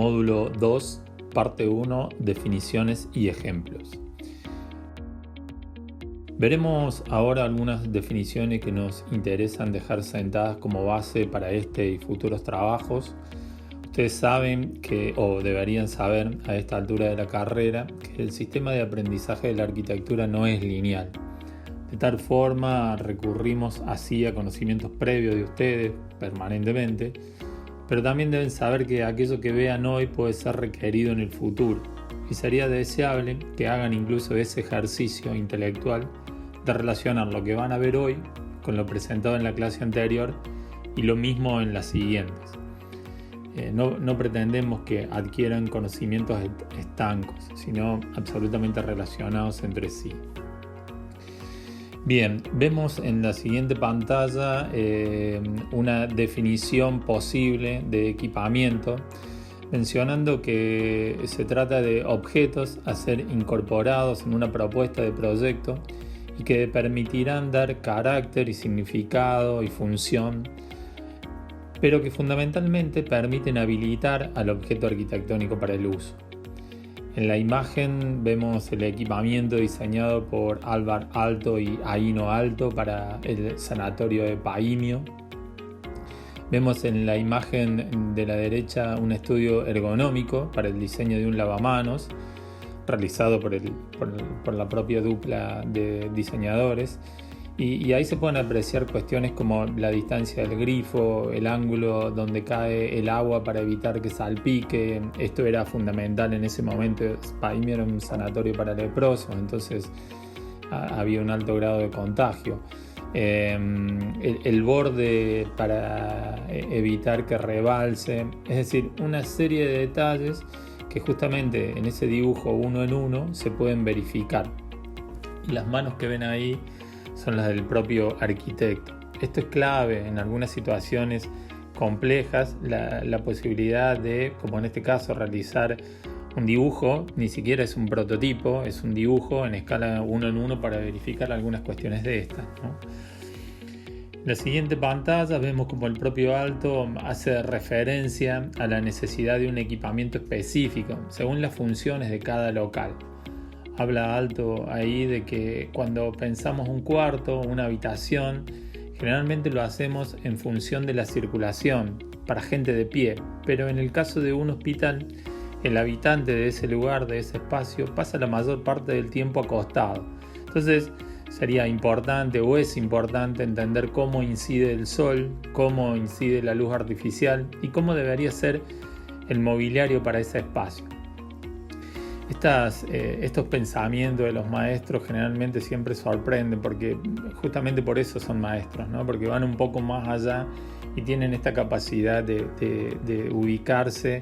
Módulo 2, parte 1, definiciones y ejemplos. Veremos ahora algunas definiciones que nos interesan dejar sentadas como base para este y futuros trabajos. Ustedes saben que, o deberían saber a esta altura de la carrera, que el sistema de aprendizaje de la arquitectura no es lineal. De tal forma recurrimos así a conocimientos previos de ustedes permanentemente, pero también deben saber que aquello que vean hoy puede ser requerido en el futuro y sería deseable que hagan incluso ese ejercicio intelectual de relacionar lo que van a ver hoy con lo presentado en la clase anterior y lo mismo en las siguientes. No pretendemos que adquieran conocimientos estancos, sino absolutamente relacionados entre sí. Bien, vemos en la siguiente pantalla una definición posible de equipamiento, mencionando que se trata de objetos a ser incorporados en una propuesta de proyecto y que permitirán dar carácter y significado y función, pero que fundamentalmente permiten habilitar al objeto arquitectónico para el uso. En la imagen vemos el equipamiento diseñado por Álvar Aalto y Aino Aalto para el sanatorio de Paimio. Vemos en la imagen de la derecha un estudio ergonómico para el diseño de un lavamanos realizado por la propia dupla de diseñadores. Y ahí se pueden apreciar cuestiones como la distancia del grifo, el ángulo donde cae el agua para evitar que salpique. Esto era fundamental en ese momento. Paimio era un sanatorio para leprosos, entonces había un alto grado de contagio. El borde para evitar que rebalse, es decir, una serie de detalles que justamente en ese dibujo uno en uno se pueden verificar. Y las manos que ven ahí son las del propio arquitecto. Esto es clave en algunas situaciones complejas, la posibilidad de, como en este caso, realizar un dibujo, ni siquiera es un prototipo, es un dibujo en escala 1 en 1 para verificar algunas cuestiones de estas, ¿no? En la siguiente pantalla vemos como el propio Aalto hace referencia a la necesidad de un equipamiento específico según las funciones de cada local. Habla Aalto ahí de que cuando pensamos un cuarto o una habitación, generalmente lo hacemos en función de la circulación, para gente de pie, pero en el caso de un hospital, el habitante de ese lugar, de ese espacio, pasa la mayor parte del tiempo acostado. Entonces, sería importante o es importante entender cómo incide el sol, cómo incide la luz artificial y cómo debería ser el mobiliario para ese espacio. Estos pensamientos de los maestros generalmente siempre sorprenden porque justamente por eso son maestros, ¿no? Porque van un poco más allá y tienen esta capacidad de ubicarse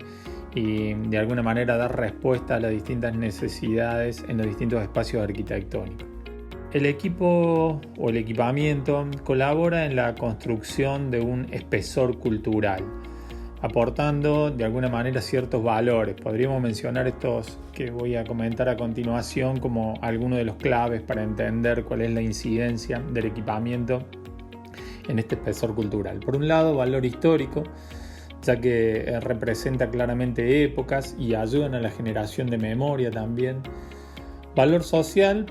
y de alguna manera dar respuesta a las distintas necesidades en los distintos espacios arquitectónicos. El equipo o el equipamiento colabora en la construcción de un espesor cultural, aportando de alguna manera ciertos valores. Podríamos mencionar estos que voy a comentar a continuación como algunos de los claves para entender cuál es la incidencia del equipamiento en este espesor cultural. Por un lado, valor histórico, ya que representa claramente épocas y ayudan a la generación de memoria también. Valor social,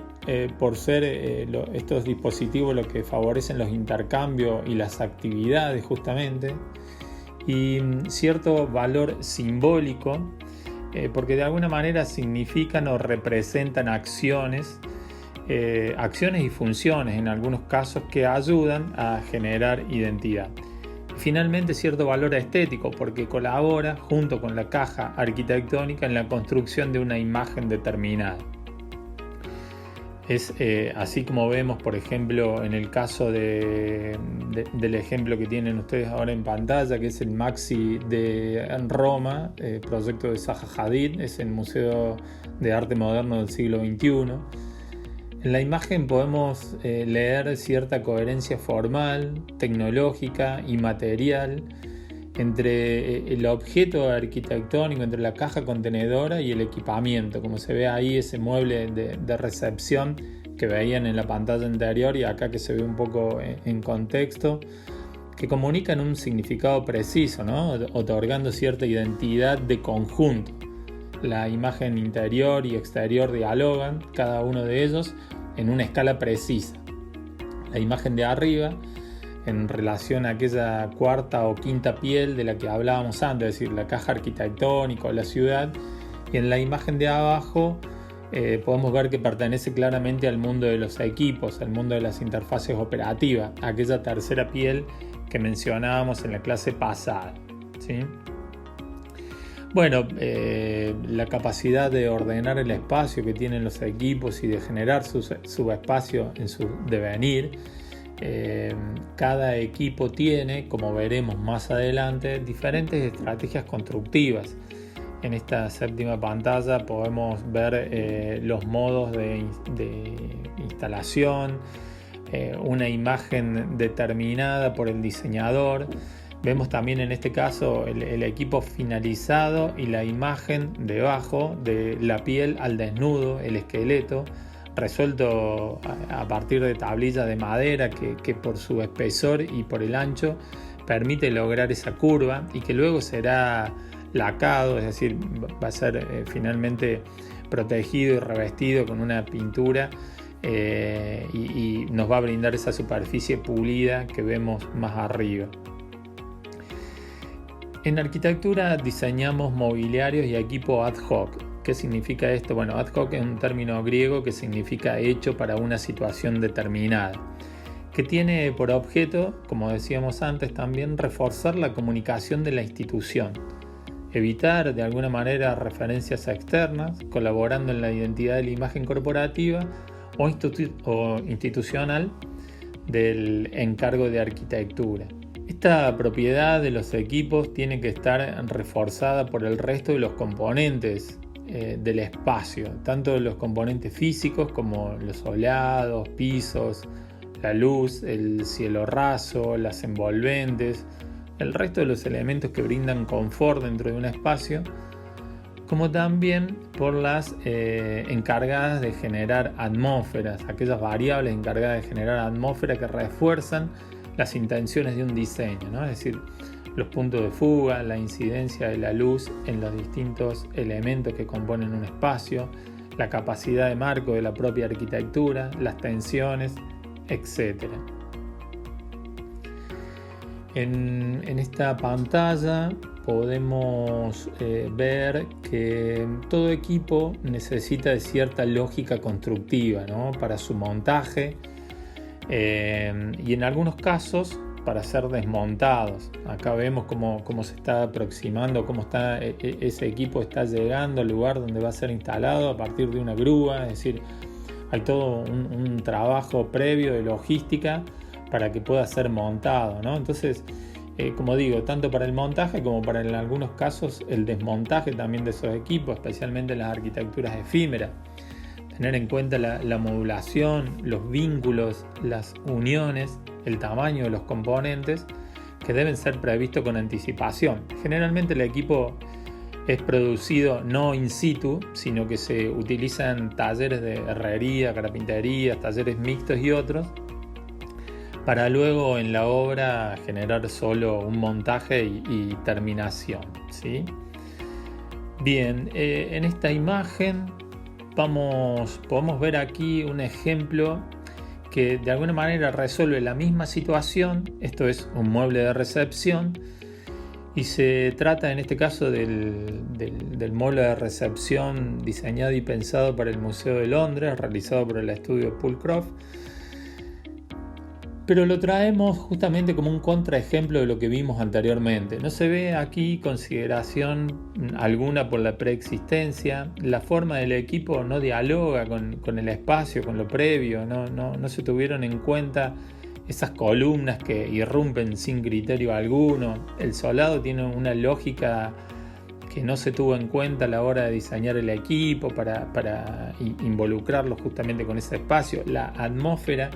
por ser estos dispositivos los que favorecen los intercambios y las actividades justamente. Y cierto valor simbólico, porque de alguna manera significan o representan acciones y funciones en algunos casos que ayudan a generar identidad. Y finalmente cierto valor estético, porque colabora junto con la caja arquitectónica en la construcción de una imagen determinada. Es así como vemos, por ejemplo, en el caso del ejemplo que tienen ustedes ahora en pantalla, que es el Maxi de Roma, proyecto de Zaha Hadid, es el Museo de Arte Moderno del siglo XXI. En la imagen podemos leer cierta coherencia formal, tecnológica y material entre el objeto arquitectónico, entre la caja contenedora y el equipamiento, como se ve ahí ese mueble de recepción que veían en la pantalla anterior y acá que se ve un poco en contexto, que comunican un significado preciso, ¿no? Otorgando cierta identidad de conjunto. La imagen interior y exterior dialogan, cada uno de ellos, en una escala precisa. La imagen de arriba, en relación a aquella cuarta o quinta piel de la que hablábamos antes, es decir, la caja arquitectónica o la ciudad, y en la imagen de abajo podemos ver que pertenece claramente al mundo de los equipos, al mundo de las interfaces operativas, aquella tercera piel que mencionábamos en la clase pasada, ¿sí? Bueno, la capacidad de ordenar el espacio que tienen los equipos y de generar su espacio en su devenir. Cada equipo tiene, como veremos más adelante, diferentes estrategias constructivas. En esta séptima pantalla podemos ver los modos de instalación, una imagen determinada por el diseñador. Vemos también en este caso el equipo finalizado y la imagen debajo de la piel al desnudo, el esqueleto, resuelto a partir de tablillas de madera que por su espesor y por el ancho permite lograr esa curva y que luego será lacado, es decir, va a ser finalmente protegido y revestido con una pintura y nos va a brindar esa superficie pulida que vemos más arriba. En arquitectura diseñamos mobiliarios y equipo ad hoc. ¿Qué significa esto? Bueno, ad hoc es un término griego que significa hecho para una situación determinada, que tiene por objeto, como decíamos antes también, reforzar la comunicación de la institución, evitar de alguna manera referencias externas, colaborando en la identidad de la imagen corporativa o institucional del encargo de arquitectura. Esta propiedad de los equipos tiene que estar reforzada por el resto de los componentes del espacio, tanto los componentes físicos como los soleados, pisos, la luz, el cielo raso, las envolventes, el resto de los elementos que brindan confort dentro de un espacio, como también por las encargadas de generar atmósferas, aquellas variables encargadas de generar atmósfera que refuerzan las intenciones de un diseño, ¿no? Es decir, los puntos de fuga, la incidencia de la luz en los distintos elementos que componen un espacio, la capacidad de marco de la propia arquitectura, las tensiones, etc. En esta pantalla podemos ver que todo equipo necesita de cierta lógica constructiva, ¿no? Para su montaje y en algunos casos para ser desmontados. Acá vemos cómo se está aproximando, cómo ese equipo está llegando al lugar donde va a ser instalado a partir de una grúa, es decir, hay todo un trabajo previo de logística para que pueda ser montado, ¿no? Entonces, como digo, tanto para el montaje como para en algunos casos el desmontaje también de esos equipos, especialmente en las arquitecturas efímeras. Tener en cuenta la modulación, los vínculos, las uniones, el tamaño de los componentes que deben ser previstos con anticipación. Generalmente el equipo es producido no in situ, sino que se utilizan talleres de herrería, carpintería, talleres mixtos y otros, para luego en la obra generar solo un montaje y terminación, ¿sí? Bien, en esta imagen podemos ver aquí un ejemplo que de alguna manera resuelve la misma situación. Esto es un mueble de recepción y se trata en este caso del mueble de recepción diseñado y pensado para el Museo de Londres, realizado por el estudio Pulcroft, pero lo traemos justamente como un contraejemplo de lo que vimos anteriormente. No se ve aquí consideración alguna por la preexistencia, la forma del equipo no dialoga con el espacio, con lo previo, no se tuvieron en cuenta esas columnas que irrumpen sin criterio alguno. El solado tiene una lógica que no se tuvo en cuenta a la hora de diseñar el equipo para involucrarlo justamente con ese espacio. La atmósfera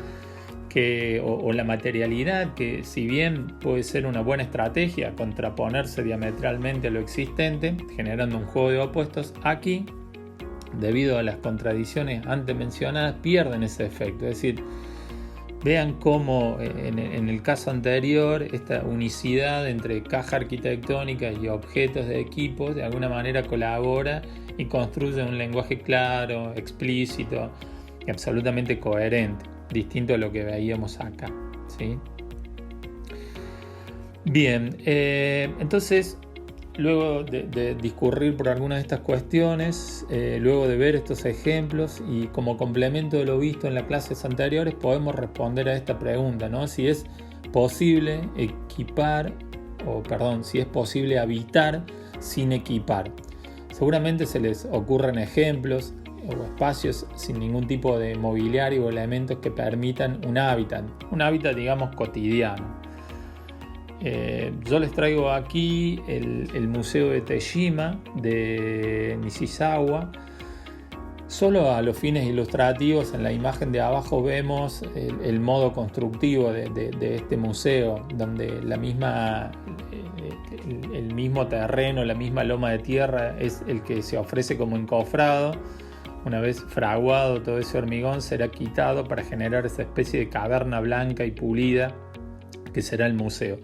o la materialidad, que si bien puede ser una buena estrategia contraponerse diametralmente a lo existente, generando un juego de opuestos, aquí, debido a las contradicciones antes mencionadas, pierden ese efecto. Es decir, Vean cómo en el caso anterior esta unicidad entre caja arquitectónica y objetos de equipos de alguna manera colabora y construye un lenguaje claro, explícito y absolutamente coherente, distinto a lo que veíamos acá, ¿sí? Bien, entonces luego de discurrir por algunas de estas cuestiones, luego de ver estos ejemplos y como complemento de lo visto en las clases anteriores, podemos responder a esta pregunta, ¿no? Si es posible si es posible habitar sin equipar. Seguramente se les ocurren ejemplos o espacios sin ningún tipo de mobiliario o elementos que permitan un hábitat digamos cotidiano. Yo les traigo aquí el Museo de Teshima de Nishizawa. Solo a los fines ilustrativos, en la imagen de abajo vemos el modo constructivo de este museo, donde el mismo terreno, la misma loma de tierra es el que se ofrece como encofrado. Una vez fraguado todo ese hormigón será quitado para generar esa especie de caverna blanca y pulida que será el museo.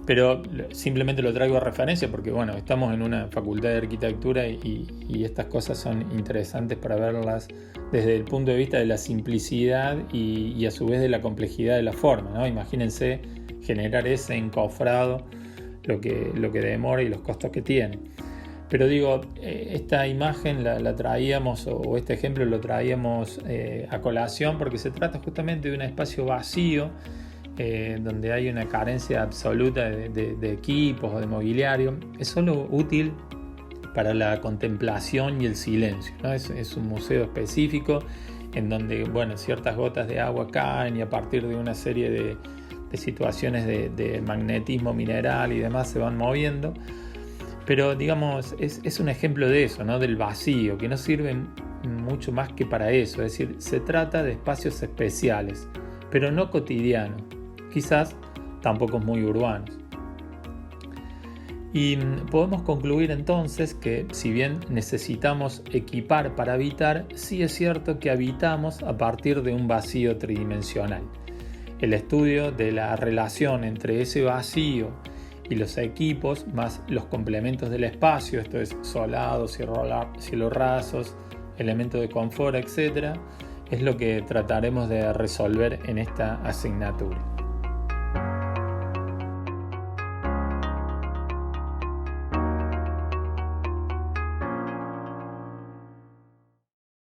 Pero simplemente lo traigo a referencia porque bueno, estamos en una facultad de arquitectura y estas cosas son interesantes para verlas desde el punto de vista de la simplicidad y a su vez de la complejidad de la forma, ¿no? Imagínense generar ese encofrado, lo que demora y los costos que tiene. Pero digo, esta imagen la traíamos, o este ejemplo lo traíamos a colación porque se trata justamente de un espacio vacío donde hay una carencia absoluta de equipos o de mobiliario. Es solo útil para la contemplación y el silencio, ¿no? Es un museo específico en donde ciertas gotas de agua caen y a partir de una serie de situaciones de magnetismo mineral y demás se van moviendo. Pero digamos, es un ejemplo de eso, ¿no? Del vacío, que no sirve mucho más que para eso. Es decir, se trata de espacios especiales, pero no cotidianos. Quizás tampoco muy urbanos. Y podemos concluir entonces que si bien necesitamos equipar para habitar, sí es cierto que habitamos a partir de un vacío tridimensional. El estudio de la relación entre ese vacío y los equipos, más los complementos del espacio, esto es solados, cielos rasos, elementos de confort, etc., es lo que trataremos de resolver en esta asignatura.